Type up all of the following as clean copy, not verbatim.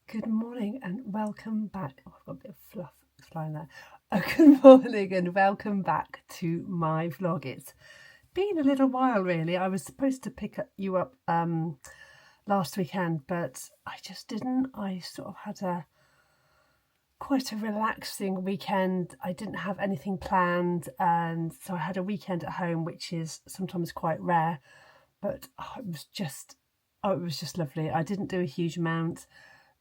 Good morning and welcome back. Oh, I've got a bit of fluff flying there. Good morning and welcome back to my vlog. It's been a little while really. I was supposed to pick you up last weekend, but I just didn't. I sort of had quite a relaxing weekend. I didn't have anything planned, and so I had a weekend at home, which is sometimes quite rare, but it was just lovely. I didn't do a huge amount.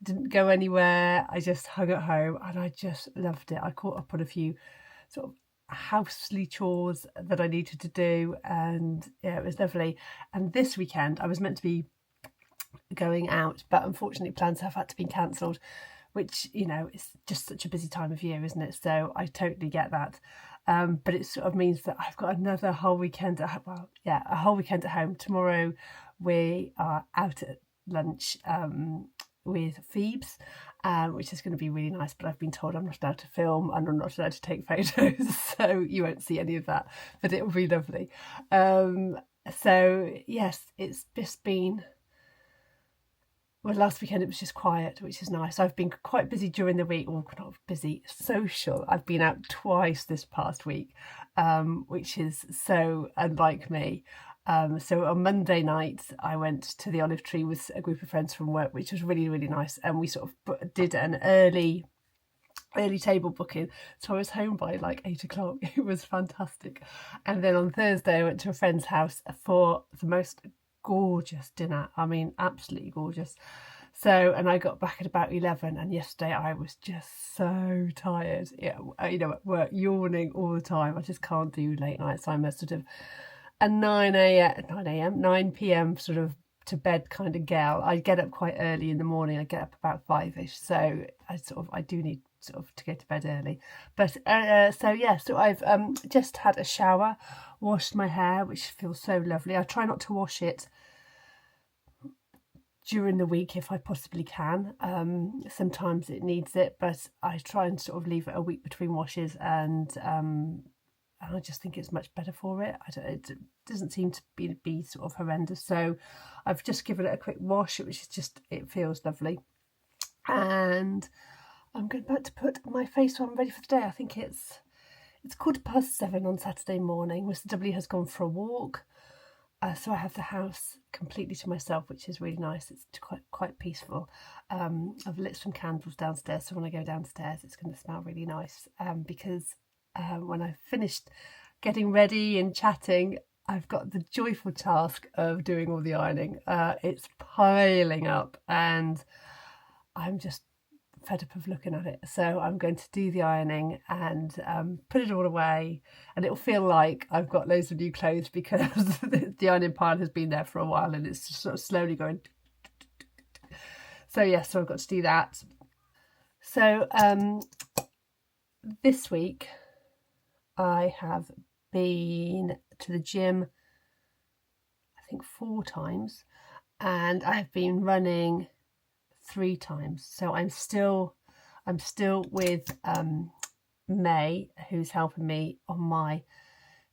Didn't go anywhere. I just hung at home and I just loved it. I caught up on a few sort of housely chores that I needed to do, and yeah, it was lovely. And this weekend I was meant to be going out, but unfortunately plans have had to be cancelled, which, you know, it's just such a busy time of year, isn't it? So I totally get that. But it sort of means that I've got another whole weekend at a whole weekend at home. Tomorrow we are out at lunch with Phoebes, which is going to be really nice, but I've been told I'm not allowed to film and I'm not allowed to take photos, so you won't see any of that, but it will be lovely. So yes, it's just been, well, last weekend it was just quiet, which is nice. I've been quite busy during the week, or not busy, social. I've been out twice this past week, which is so unlike me. So on Monday night, I went to the Olive Tree with a group of friends from work, which was really, really nice. And we sort of did an early table booking. So I was home by like 8 o'clock. It was fantastic. And then on Thursday, I went to a friend's house for the most gorgeous dinner. I mean, absolutely gorgeous. So, and I got back at about 11, and yesterday I was just so tired. Yeah, you know, at work, yawning all the time. I just can't do late nights. I'm a sort of a 9 p.m. sort of to bed kind of gal. I get up quite early in the morning. I get up about 5ish, so I do need sort of to go to bed early. But so I've just had a shower, washed my hair, which feels so lovely. I try not to wash it during the week if I possibly can. Sometimes it needs it, but I try and sort of leave it a week between washes, and I just think it's much better for it. It doesn't seem to be sort of horrendous. So I've just given it a quick wash, which is just, it feels lovely. And I'm about to put my face on, ready for the day. I think it's 7:15 on Saturday morning. Mr. W has gone for a walk. So I have the house completely to myself, which is really nice. It's quite peaceful. I've lit some candles downstairs, so when I go downstairs it's going to smell really nice, because when I've finished getting ready and chatting, I've got the joyful task of doing all the ironing. It's piling up and I'm just fed up of looking at it. So I'm going to do the ironing and put it all away, and it'll feel like I've got loads of new clothes because the ironing pile has been there for a while and it's just sort of slowly going. So yes, so I've got to do that. So this week I have been to the gym, I think 4 times, and I have been running 3 times. So I'm still with May, who's helping me on my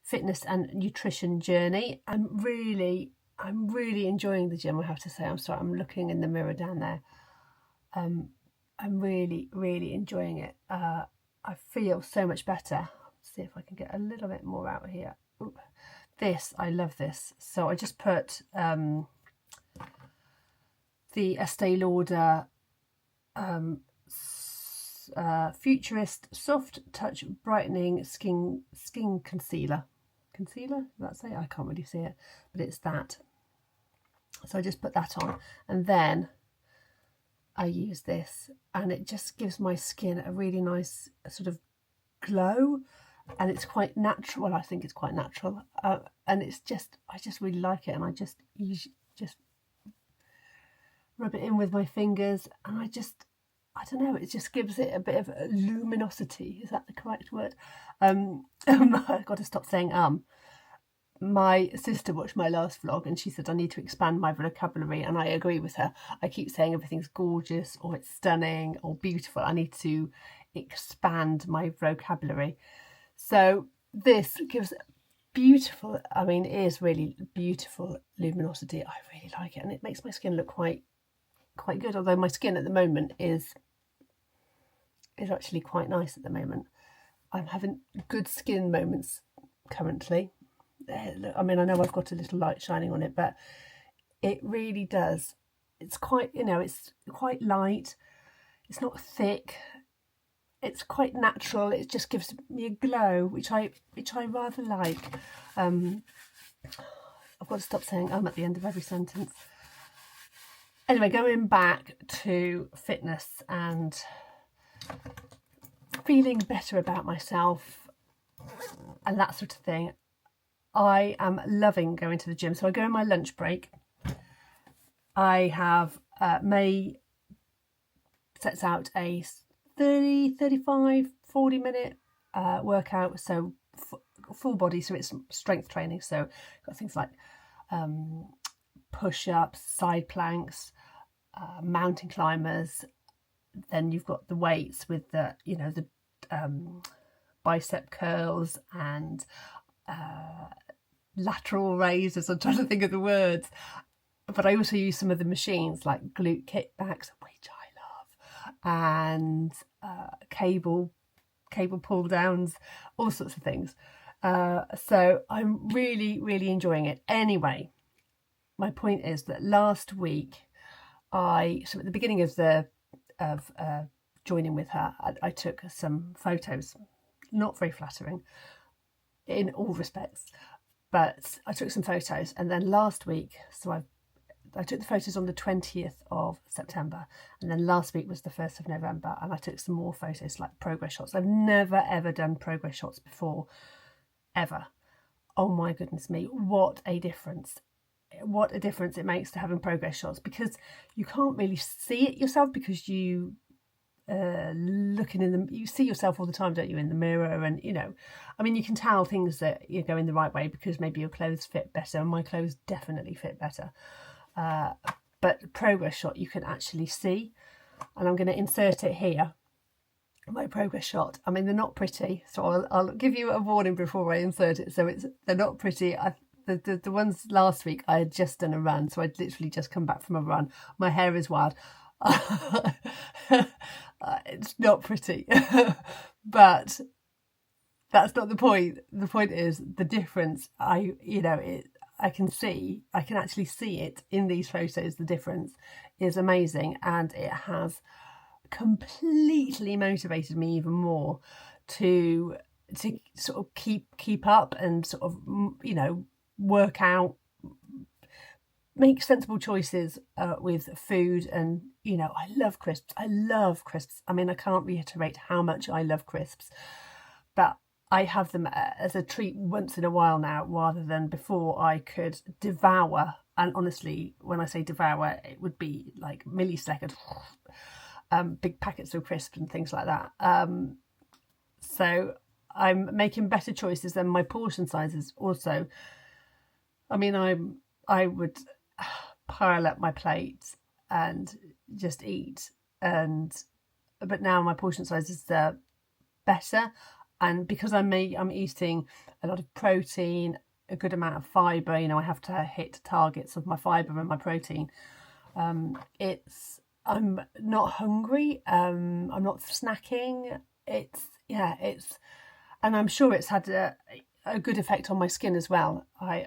fitness and nutrition journey. I'm really enjoying the gym, I have to say. I'm looking in the mirror down there. I'm really enjoying it. I feel so much better. Let's see if I can get a little bit more out here. Ooh. I love this. So I just put the Estee Lauder Futurist Soft Touch Brightening Skin Concealer. Concealer? That's it? I can't really see it, but it's that. So I just put that on, and then I use this, and it just gives my skin a really nice sort of glow, and it's quite natural. Well, I think it's quite natural, and it's just, I just really like it, and I just rub it in with my fingers, and I don't know, it just gives it a bit of luminosity. Is that the correct word? I've got to stop saying My sister watched my last vlog and she said I need to expand my vocabulary, and I agree with her. I keep saying everything's gorgeous or it's stunning or beautiful. I need to expand my vocabulary. So this gives beautiful, I mean, it is really beautiful luminosity. I really like it, and it makes my skin look quite quite good, although my skin at the moment is actually quite nice at the moment. I'm having good skin moments currently. I mean, I know I've got a little light shining on it, but it really does. It's quite, it's quite light. It's not thick. It's quite natural. It just gives me a glow, which I rather like. I've got to stop saying at the end of every sentence. Anyway, going back to fitness and feeling better about myself and that sort of thing. I am loving going to the gym. So I go in my lunch break. I have May sets out a 30, 35, 40 minute workout. So full body. So it's strength training. So got things like push-ups, side planks, mountain climbers. Then you've got the weights with the, the bicep curls and lateral raises. I'm trying to think of the words. But I also use some of the machines like glute kickbacks, which I love, and cable pull downs, all sorts of things. So I'm really, really enjoying it. Anyway, my point is that last week, so at the beginning of joining with her, I took some photos, not very flattering in all respects, but I took some photos. And then last week, so I took the photos on the 20th of September, and then last week was the 1st of November, and I took some more photos, like progress shots. I've never ever done progress shots before, ever. Oh my goodness me, what a difference. What a difference it makes to having progress shots, because you can't really see it yourself, because you you see yourself all the time, don't you, in the mirror, and I mean, you can tell things that you're going the right way because maybe your clothes fit better, and my clothes definitely fit better. But progress shot you can actually see, and I'm going to insert it here, my progress shot. I mean, they're not pretty, so I'll give you a warning before I insert it. So they're not pretty. The ones last week, I had just done a run, so I'd literally just come back from a run. My hair is wild. It's not pretty, but that's not the point. The point is the difference. I can actually see it in these photos. The difference is amazing, and it has completely motivated me even more to sort of keep up and sort of work out, make sensible choices with food. And I love crisps. I mean, I can't reiterate how much I love crisps, but I have them as a treat once in a while now, rather than before I could devour. And honestly, when I say devour, it would be like millisecond, big packets of crisps and things like that. So I'm making better choices, and my portion sizes also. I mean, I would pile up my plate and just eat, but now my portion sizes are better. And because I'm eating a lot of protein, a good amount of fibre, I have to hit targets of my fibre and my protein. I'm not hungry. I'm not snacking. And I'm sure it's had a good effect on my skin as well. I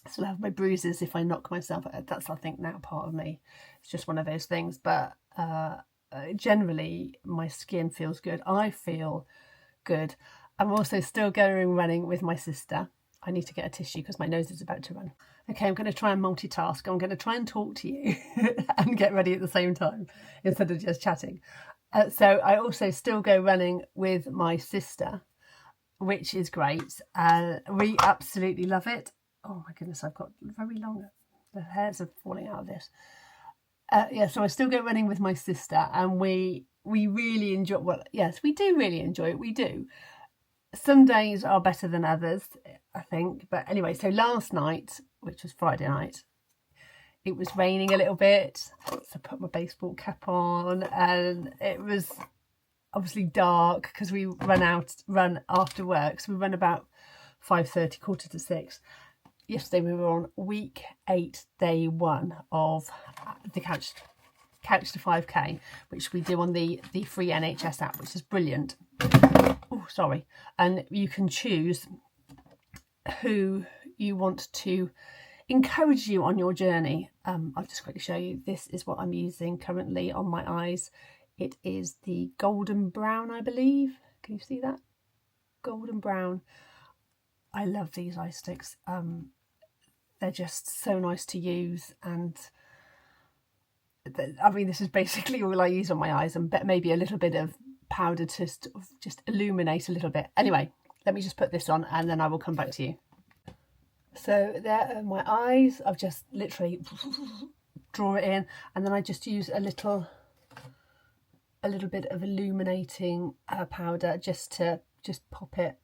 still have my bruises if I knock myself. That's, I think, now part of me. It's just one of those things. But generally, my skin feels good. I feel good. I'm also still going running with my sister. I need to get a tissue because my nose is about to run. Okay, I'm going to try and multitask. I'm going to try and talk to you and get ready at the same time instead of just chatting. So I also still go running with my sister, which is great. We absolutely love it. Oh my goodness, I've got very long, the hairs are falling out of this. So I still go running with my sister, and we really enjoy, well, yes, we do really enjoy it, we do. Some days are better than others, I think. But anyway, so last night, which was Friday night, it was raining a little bit, so I put my baseball cap on, and it was obviously dark because we run after work, so we run about 5:30, 5:45. yesterday we were on week 8, day 1 of the Couch to 5K, which we do on the free NHS app, which is brilliant. Oh, sorry. And you can choose who you want to encourage you on your journey. I'll just quickly show you. This is what I'm using currently on my eyes. It is the golden brown, I believe. Can you see that? Golden brown. I love these eye sticks. They're just so nice to use, and I mean, this is basically all I use on my eyes, and maybe a little bit of powder to just illuminate a little bit. Anyway, let me just put this on and then I will come back to you. So there are my eyes. I've just literally draw it in, and then I just use a little bit of illuminating powder just to pop it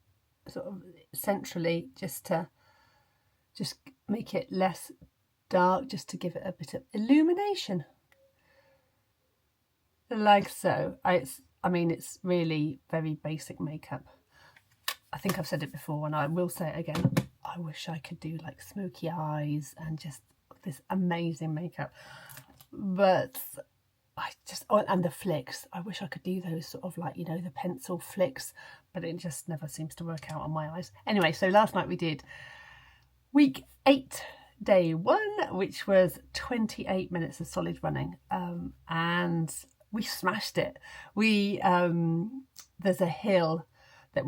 sort of centrally, just to make it less dark, just to give it a bit of illumination, like so. I mean, it's really very basic makeup. I think I've said it before, and I will say it again. I wish I could do like smoky eyes and just this amazing makeup, but and the flicks, I wish I could do those sort of like, you know, the pencil flicks, but it just never seems to work out on my eyes. Anyway, so last night we did week 8, day 1, which was 28 minutes of solid running, and we smashed it. There's a hill that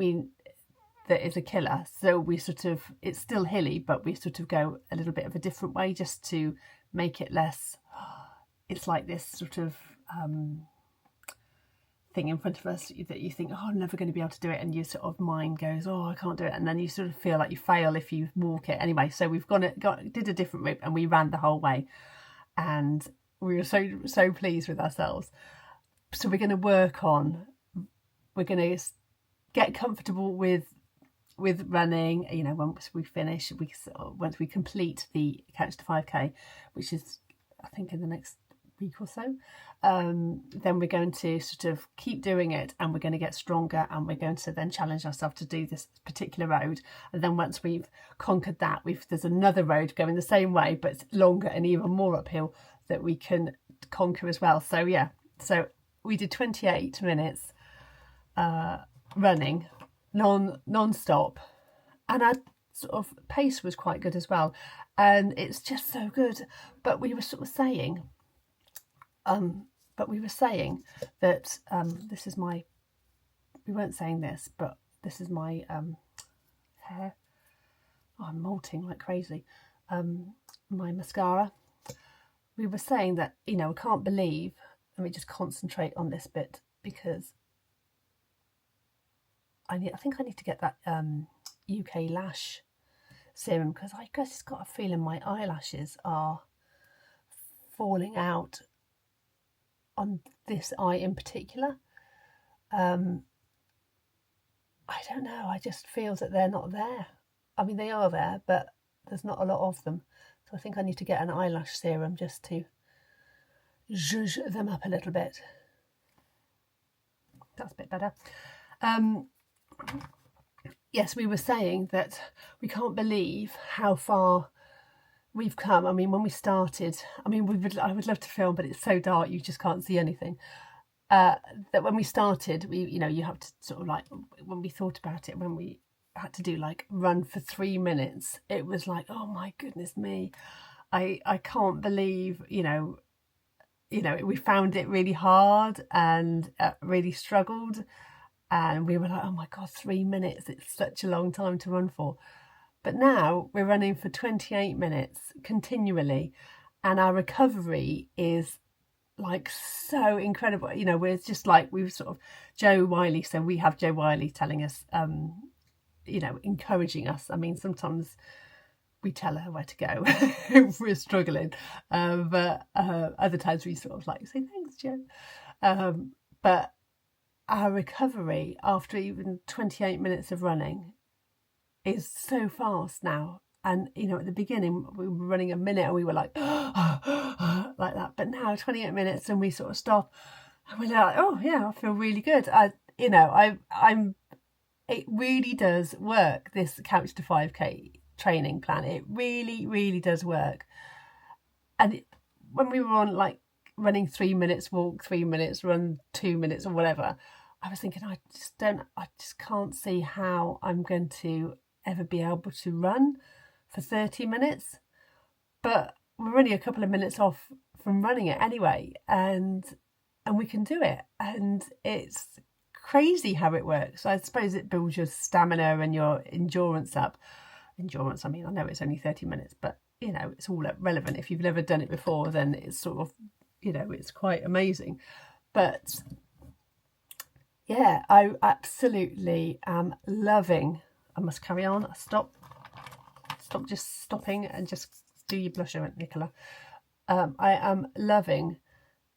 is a killer, so we sort of, it's still hilly, but we sort of go a little bit of a different way just to make it less, it's like this sort of thing in front of us that you think, oh, I'm never going to be able to do it, and your sort of mind goes, oh, I can't do it, and then you sort of feel like you fail if you walk it. Anyway, so we've did a different route, and we ran the whole way, and we were so pleased with ourselves. So we're going to get comfortable with running, you know, once we finish, once we complete the Couch to 5K, which is, I think, in the next week or so, then we're going to sort of keep doing it, and we're going to get stronger, and we're going to then challenge ourselves to do this particular road. And then once we've conquered that, there's another road going the same way, but it's longer and even more uphill, that we can conquer as well. So yeah, so we did 28 minutes running non-stop, and our sort of pace was quite good as well, and it's just so good. But we were sort of saying that this is my, we weren't saying this, but this is my hair. Oh, I'm molting like crazy. My mascara. We were saying that, you know, I can't believe, let me just concentrate on this bit, because I think I need to get that UK lash serum, because I guess it's got a feeling my eyelashes are falling out on this eye in particular. I don't know, I just feel that they're not there. I mean, they are there, but there's not a lot of them. So I think I need to get an eyelash serum just to zhuzh them up a little bit. That's a bit better. Yes, we were saying that we can't believe how far we've come. I mean, when we started, I mean, I would love to film, but it's so dark you just can't see anything. That when we started, you have to sort of like, when we thought about it, when we had to do like run for 3 minutes, it was like, oh my goodness me, I can't believe, we found it really hard and really struggled. And we were like, oh my God, 3 minutes, it's such a long time to run for. But now we're running for 28 minutes continually, and our recovery is like so incredible. You know, we're just like, we've sort of, Jo Wiley, so we have Jo Wiley telling us, encouraging us. I mean, sometimes we tell her where to go if we're struggling, but other times we sort of like say, thanks, Jo. But our recovery after even 28 minutes of running is so fast now. And, at the beginning we were running a minute and we were like, like that. But now 28 minutes and we sort of stop and we're like, oh yeah, I feel really good. It really does work, this Couch to 5K. training plan. It really, really does work. And when we were on like running 3 minutes, walk 3 minutes, run 2 minutes or whatever, I was thinking, I just can't see how I'm going to ever be able to run for 30 minutes. But we're only a couple of minutes off from running it anyway, and we can do it. And it's crazy how it works. I suppose it builds your stamina and your endurance up. Endurance, I mean, I know it's only 30 minutes, but you know, it's all relevant. If you've never done it before, then it's sort of, you know, it's quite amazing. But yeah, I absolutely am loving. I must carry on. Stop just stopping and just do your blusher, Nicola. I am loving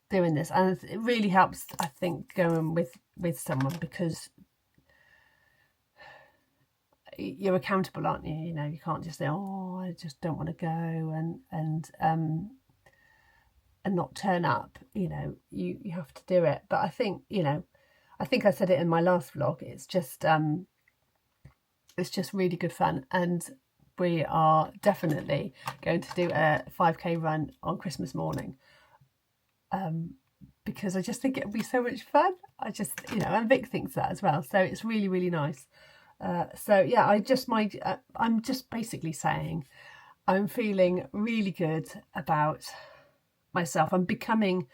doing this, and it really helps, I think, going with someone, because you're accountable, aren't you? You know, you can't just say, oh, I just don't want to go and not turn up. You know, you have to do it. But I think, you know, I think I said it in my last vlog, it's just really good fun. And we are definitely going to do a 5k run on Christmas morning, because I just think it'll be so much fun. I just, you know, and Vic thinks that as well, so it's really, really nice. So yeah, I'm just basically saying I'm feeling really good about myself. I'm becoming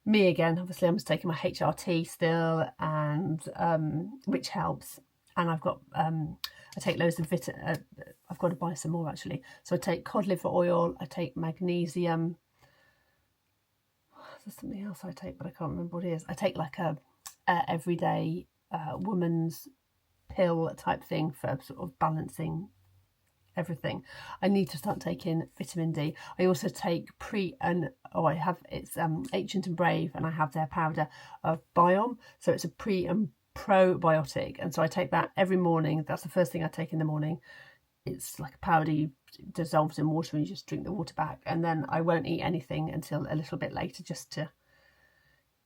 me again. Obviously, I'm taking my HRT still, and which helps. And I've got I take loads of I've got to buy some more actually. So I take cod liver oil. I take magnesium. There's something else I take, but I can't remember what it is. I take like a everyday woman's pill type thing for sort of balancing everything. I need to start taking vitamin D. I also take I have Ancient and Brave, and I have their powder of Biome, so it's a pre and probiotic, and so I take that every morning. That's the first thing I take in the morning. It's like a powder, you dissolves in water and you just drink the water back, and then I won't eat anything until a little bit later, just to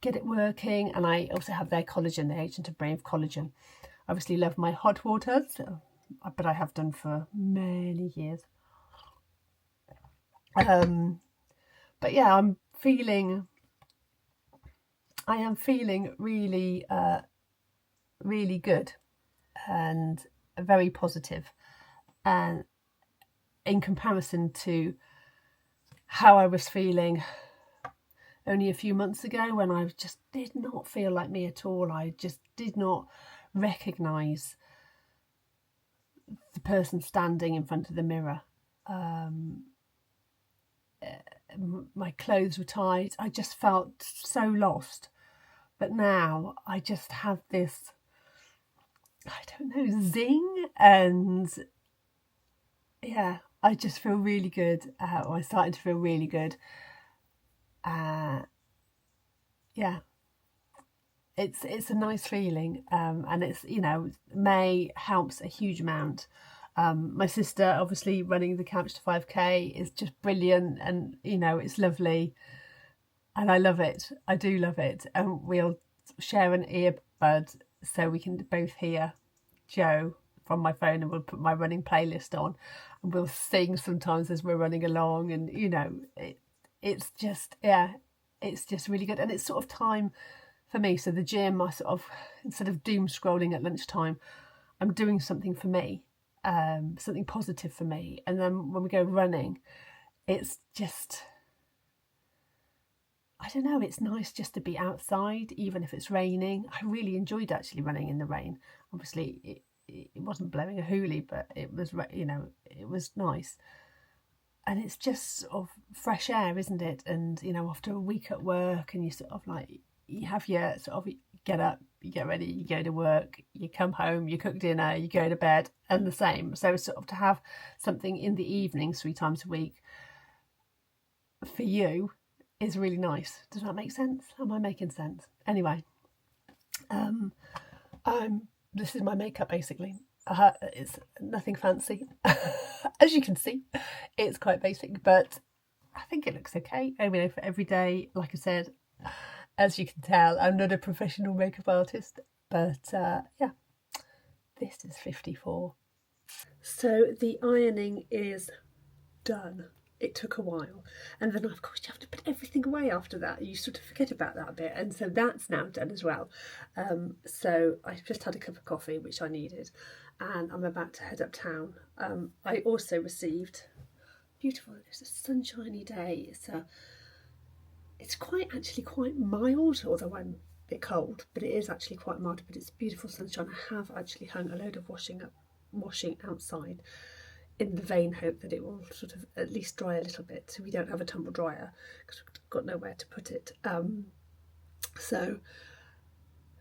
get it working. And I also have their collagen, the Ancient and Brave collagen. I obviously love my hot waters, but I have done for many years. But yeah, I am feeling really really good and very positive, and in comparison to how I was feeling only a few months ago, when I just did not feel like me at all. I just did not recognise the person standing in front of the mirror. My clothes were tight. I just felt so lost. But now I just have this, I don't know, zing, and yeah, I just feel really good. I'm starting to feel really good. Yeah, it's a nice feeling, and it's, you know, May helps a huge amount. My sister, obviously running the Couch to 5k, is just brilliant, and you know, it's lovely, and I love it. I do love it. And we'll share an earbud so we can both hear Joe from my phone, and we'll put my running playlist on, and we'll sing sometimes as we're running along. And you know, it's just, yeah, it's just really good. And it's sort of time for me. So the gym, I sort of, instead of doom scrolling at lunchtime, I'm doing something for me, something positive for me. And then when we go running, it's just, I don't know, it's nice just to be outside, even if it's raining. I really enjoyed actually running in the rain. Obviously, it wasn't blowing a hoolie, but it was, you know, it was nice. And it's just sort of fresh air, isn't it? And, you know, after a week at work, and you sort of like, you have your sort of, get up, you get ready, you go to work, you come home, you cook dinner, you go to bed, and the same. So sort of to have something in the evenings 3 times a week for you is really nice. Does that make sense? Am I making sense? Anyway, this is my makeup basically. It's nothing fancy. As you can see, it's quite basic, but I think it looks okay. I mean, for every day, like I said, as you can tell, I'm not a professional makeup artist, but yeah, this is 54. So the ironing is done. It took a while, and then of course you have to put everything away after that. You sort of forget about that bit, and so that's now done as well. So I've just had a cup of coffee, which I needed, and I'm about to head uptown. I also received beautiful. It's a sunshiny day. It's actually quite mild, although I'm a bit cold, but it is actually quite mild. But it's beautiful sunshine. I have actually hung a load of washing outside, in the vain hope that it will sort of at least dry a little bit, so we don't have a tumble dryer because we've got nowhere to put it. So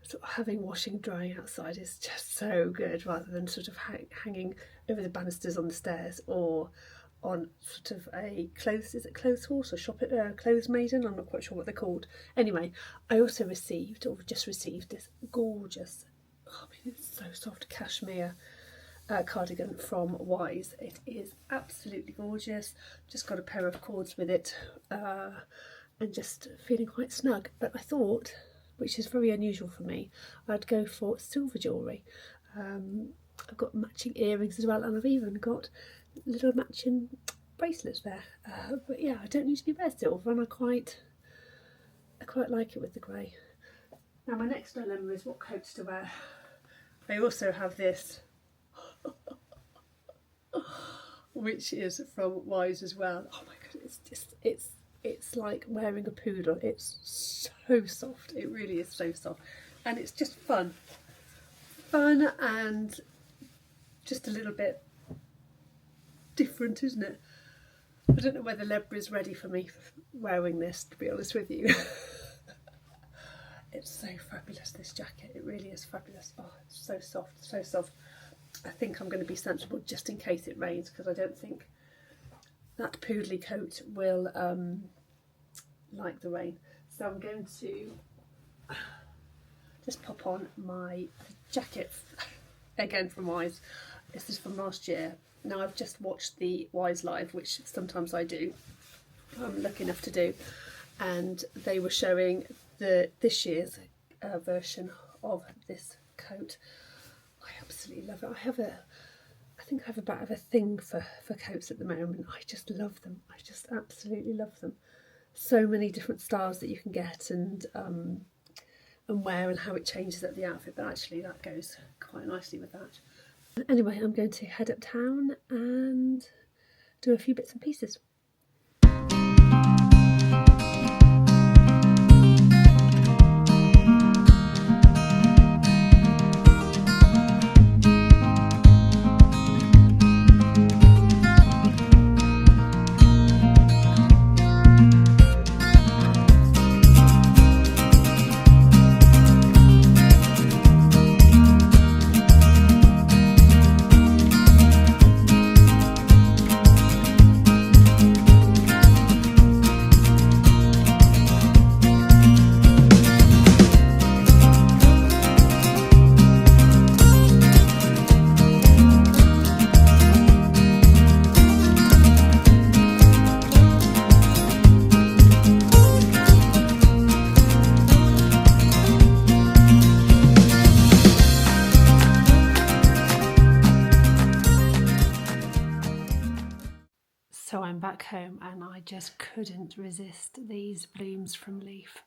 sort of having washing drying outside is just so good, rather than sort of hanging over the banisters on the stairs or on sort of a clothes horse or clothes maiden, I'm not quite sure what they're called. Anyway, I also just received this gorgeous, it's so soft, cashmere cardigan from Wise. It is absolutely gorgeous. Just got a pair of cords with it, and just feeling quite snug. But I thought, which is very unusual for me, I'd go for silver jewellery. I've got matching earrings as well, and I've even got little matching bracelets there. But yeah, I don't usually wear silver, and I quite like it with the grey. Now my next dilemma is what coats to wear. I also have this, which is from Wise as well. Oh my god, it's like wearing a poodle. It's so soft. It really is so soft, and it's just fun and just a little bit different, isn't it? I don't know whether Lebra is ready for me wearing this, to be honest with you. It's so fabulous, this jacket. It really is fabulous. Oh, it's so soft, so soft. I think I'm going to be sensible just in case it rains, because I don't think that poodly coat will like the rain. So I'm going to just pop on my jacket, again from Wise. This is from last year. Now I've just watched the Wise Live, which sometimes I do, I'm lucky enough to do, and they were showing this year's version of this coat. I absolutely love it. I think I have a bit of a thing for coats at the moment. I just love them. I just absolutely love them. So many different styles that you can get and wear, and how it changes up the outfit, but actually that goes quite nicely with that. Anyway, I'm going to head uptown and do a few bits and pieces. So I'm back home, and I just couldn't resist these blooms from Leaf.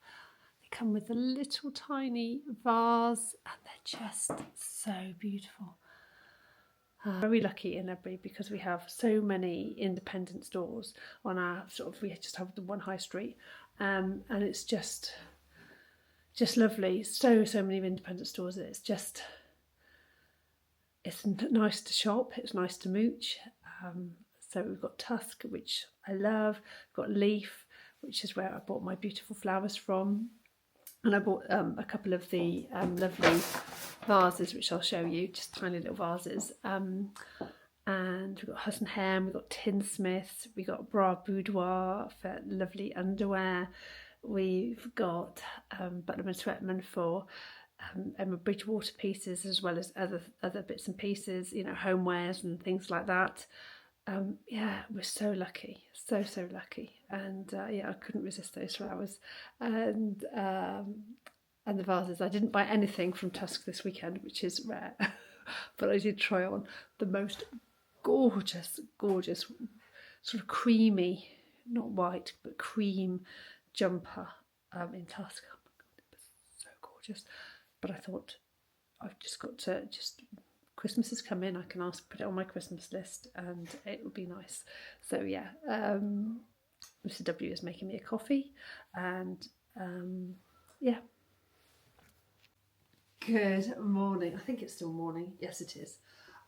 They come with a little tiny vase, and they're just so beautiful. Very lucky in Ledbury because we have so many independent stores on our we just have the one high street, and it's just lovely. So many independent stores. It's nice to shop. It's nice to mooch. So we've got Tusk, which I love. We've got Leaf, which is where I bought my beautiful flowers from. And I bought a couple of the lovely vases, which I'll show you, just tiny little vases. And we've got Hus and Hem, we've got Tinsmiths, we've got Bra Boudoir for lovely underwear. We've got Butler and Sweatman for Emma Bridgewater pieces, as well as other bits and pieces, homewares and things like that. Yeah, we're so lucky, so lucky, and yeah, I couldn't resist those flowers and the vases. I didn't buy anything from Tusk this weekend, which is rare. but I did try on the most gorgeous, gorgeous, sort of creamy, not white, but cream jumper in Tusk. Oh my God, it was so gorgeous. But I thought, I've just got to Christmas has come in, I can put it on my Christmas list and it would be nice. So yeah, Mr. W is making me a coffee and yeah. Good morning. I think it's still morning. Yes, it is.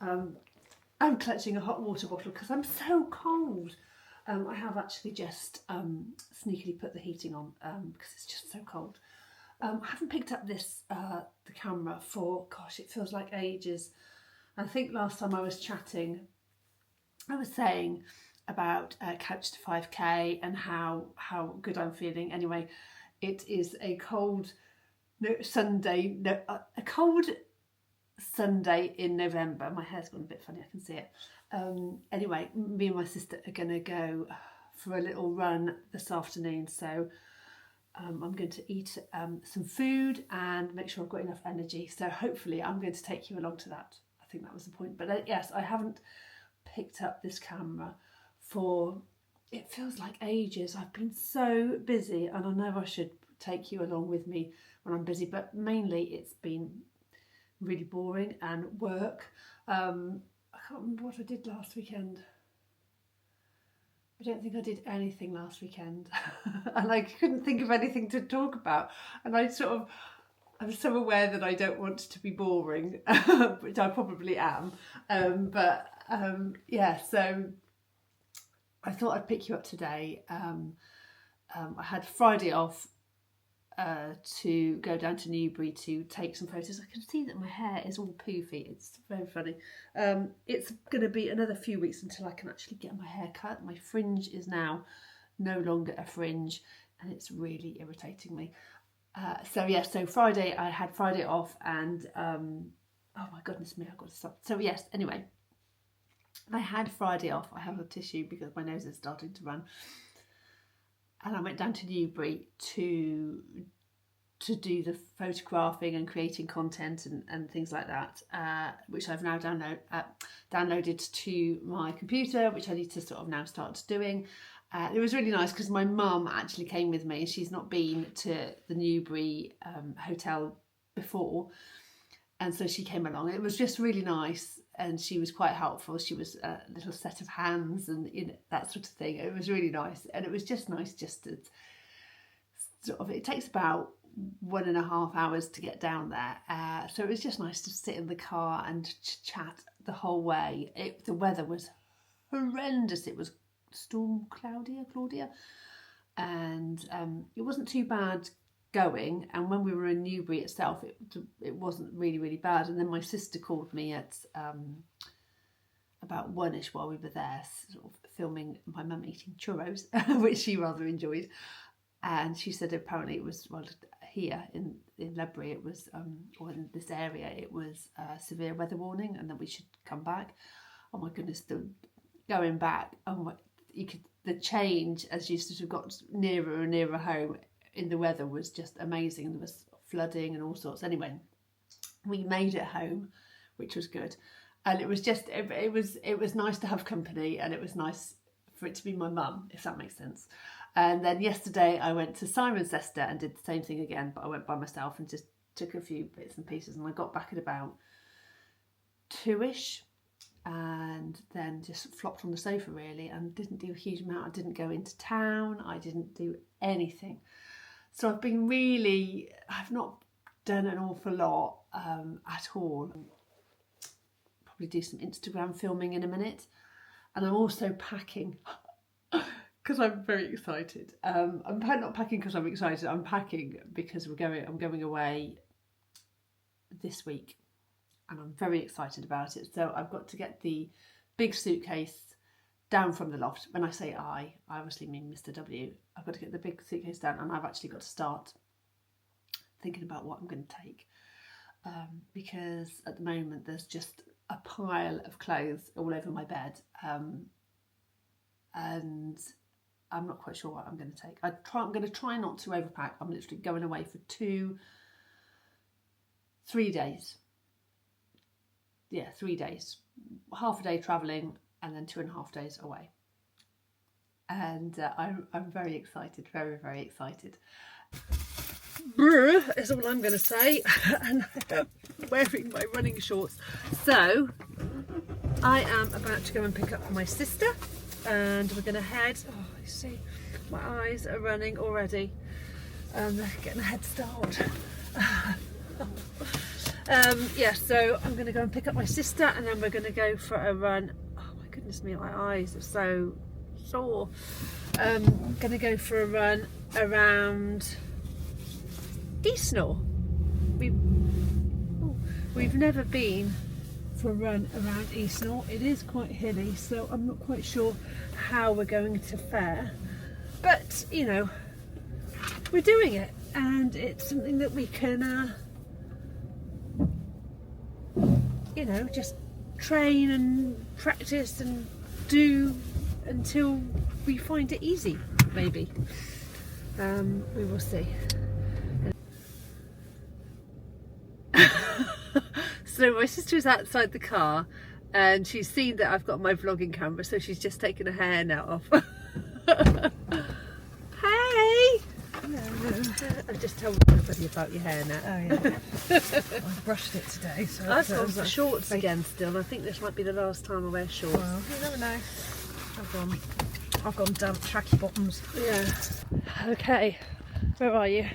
I'm clutching a hot water bottle because I'm so cold. I have actually just sneakily put the heating on because it's just so cold. I haven't picked up the camera for, gosh, it feels like ages. I think last time I was chatting, I was saying about Couch to 5K and how good I'm feeling. Anyway, it is a cold Sunday, a cold Sunday in November. My hair's gone a bit funny, I can see it. Anyway, me and my sister are going to go for a little run this afternoon. So I'm going to eat some food and make sure I've got enough energy. So hopefully I'm going to take you along to that. I think that was the point. But yes, I haven't picked up this camera for, it feels like ages. I've been so busy and I know I should take you along with me when I'm busy, but mainly it's been really boring and work. I can't remember what I did last weekend. I don't think I did anything last weekend and I couldn't think of anything to talk about, and I'm so aware that I don't want to be boring, which I probably am, yeah, so I thought I'd pick you up today. I had Friday off to go down to Newbury to take some photos. I can see that my hair is all poofy. It's very funny. It's going to be another few weeks until I can actually get my hair cut. My fringe is now no longer a fringe and it's really irritating me. So Friday, I had Friday off and oh my goodness me, I've got to stop. So yes, anyway, I had Friday off. I have a tissue because my nose is starting to run. And I went down to Newbury to do the photographing and creating content and things like that, which I've now downloaded to my computer, which I need to sort of now start doing. It was really nice because my mum actually came with me. She's not been to the Newbury hotel before, and so she came along. It was just really nice and she was quite helpful. She was a little set of hands and that sort of thing. It was really nice, and it was just nice just to sort of, it takes about 1.5 hours to get down there, so it was just nice to sit in the car and chat the whole way. The weather was horrendous. It was storm Claudia, and it wasn't too bad going, and when we were in Newbury itself, it wasn't really bad. And then my sister called me at about 1ish while we were there, sort of filming my mum eating churros, which she rather enjoyed. And she said apparently it was, well, here in Ledbury, it was, or in this area, it was a severe weather warning and that we should come back. Oh my goodness, going back, the change as you sort of got nearer and nearer home in the weather was just amazing. There was flooding and all sorts. Anyway, we made it home, which was good. And it was just, it was nice to have company, and it was nice for it to be my mum, if that makes sense. And then yesterday I went to Cirencester and did the same thing again, but I went by myself and just took a few bits and pieces, and I got back at about 2ish and then just flopped on the sofa really and didn't do a huge amount. I didn't go into town, I didn't do anything. So I've not done an awful lot at all. Probably do some Instagram filming in a minute. And I'm also packing because I'm very excited. I'm not packing because I'm excited, I'm packing because I'm going away this week and I'm very excited about it. So I've got to get the big suitcase down from the loft. When I say I obviously mean Mr. W. I've got to get the big suitcase down, and I've actually got to start thinking about what I'm going to take, because at the moment there's just a pile of clothes all over my bed, and I'm not quite sure what I'm going to take. I'm going to try not to overpack. I'm literally going away for 3 days. yeah, 3 days, half a day travelling and then 2.5 days away. And I'm very excited, very, very excited. Brr is all I'm going to say. And I'm wearing my running shorts. So I am about to go and pick up my sister, and we're going to head. Oh, you see, my eyes are running already. Getting a head start. Yeah, so I'm going to go and pick up my sister, and then we're going to go for a run. Oh my goodness me, my eyes are so sore. I'm going to go for a run around Eastnor. We've never been for a run around Eastnor. It is quite hilly, so I'm not quite sure how we're going to fare. But, you know, we're doing it, and it's something that we can, you know, just train and practice and do until we find it easy, maybe. We will see. So my sister's outside the car and she's seen that I've got my vlogging camera, so she's just taken her hair now off. Hey! I've just told everybody about your hair now. Oh yeah. I brushed it today, so I've got shorts again still. I think this might be the last time I wear shorts. Well, you never know. I've gone damp tracky bottoms. Yeah. Okay. Where are you?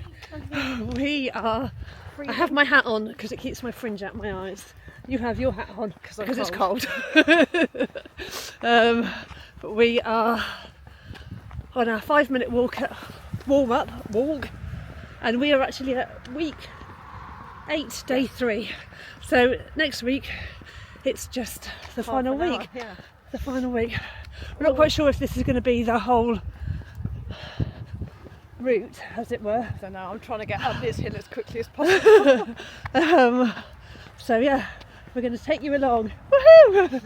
We are. I have my hat on because it keeps my fringe out my eyes. You have your hat on because it's cold. But we are on our 5-minute walk, walk, and we are actually at week 8, day 3. So next week it's just the final week. Yeah. The final week. We're not quite sure if this is going to be the whole route, as it were. So now I'm trying to get up this hill as quickly as possible. So yeah, we're going to take you along. Woohoo!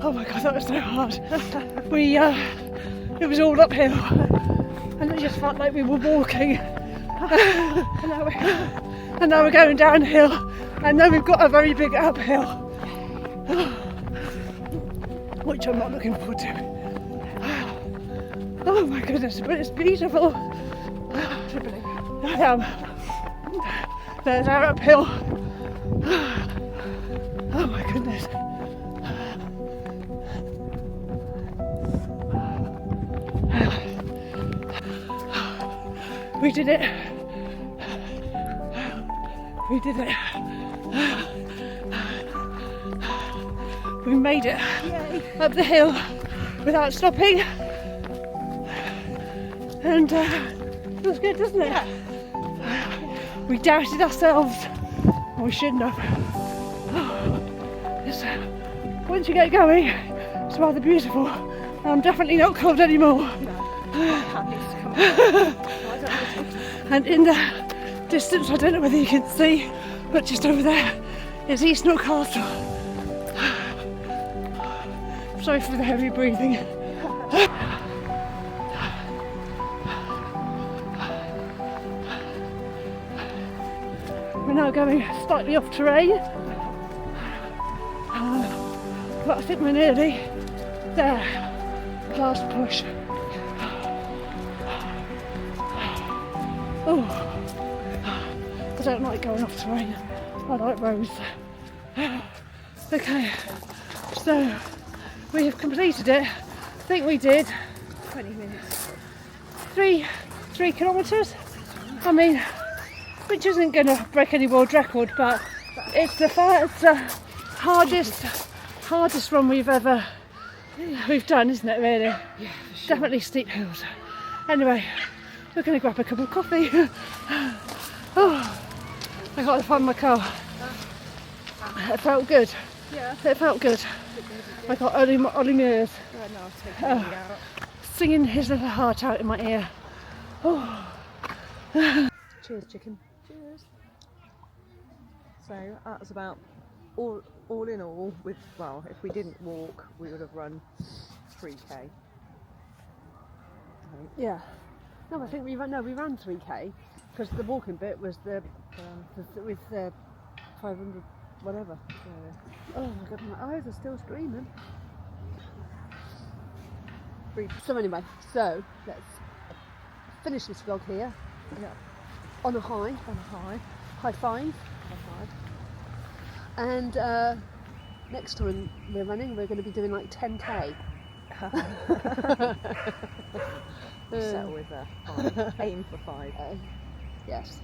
Oh my god, that was so hard. It was all uphill, and it just felt like we were walking. And now we're going downhill, and then we've got a very big uphill. Which I'm not looking forward to. Oh my goodness, but it's beautiful. I am. There's our uphill. Oh my goodness. We did it. We did it. We made it. Yay. Up the hill without stopping, and it was good, doesn't it? Yeah. We doubted ourselves, and we shouldn't have. Once you get going, it's rather beautiful. I'm definitely not cold anymore. And in the distance, I don't know whether you can see, but just over there is Eastnor Castle. Sorry for the heavy breathing. We're now going slightly off terrain, but I think we're nearly there. Last push. Oh, I don't like going off terrain. I like roads. Okay, so we have completed it. I think we did 20 minutes. 3 kilometres. I mean, which isn't going to break any world record, but it's the hardest run we've done, isn't it? Really? Yeah, for sure. Definitely steep hills. Anyway, we're going to grab a cup of coffee. Oh, I got to find my car. It felt good. Yeah. It felt good. I got Ollie Mears singing his little heart out in my ear. Oh. Cheers, chicken. Cheers. So that was about all in all. With well, if we didn't walk, we would have run 3k. Yeah. No, I think we ran 3k because the walking bit was with 500 whatever. Oh my god, my eyes are still streaming. So anyway, so let's finish this vlog here. Yeah. On a high. High five. And next time we're running, we're going to be doing like 10k. Settle with 5. Aim for 5. Yes.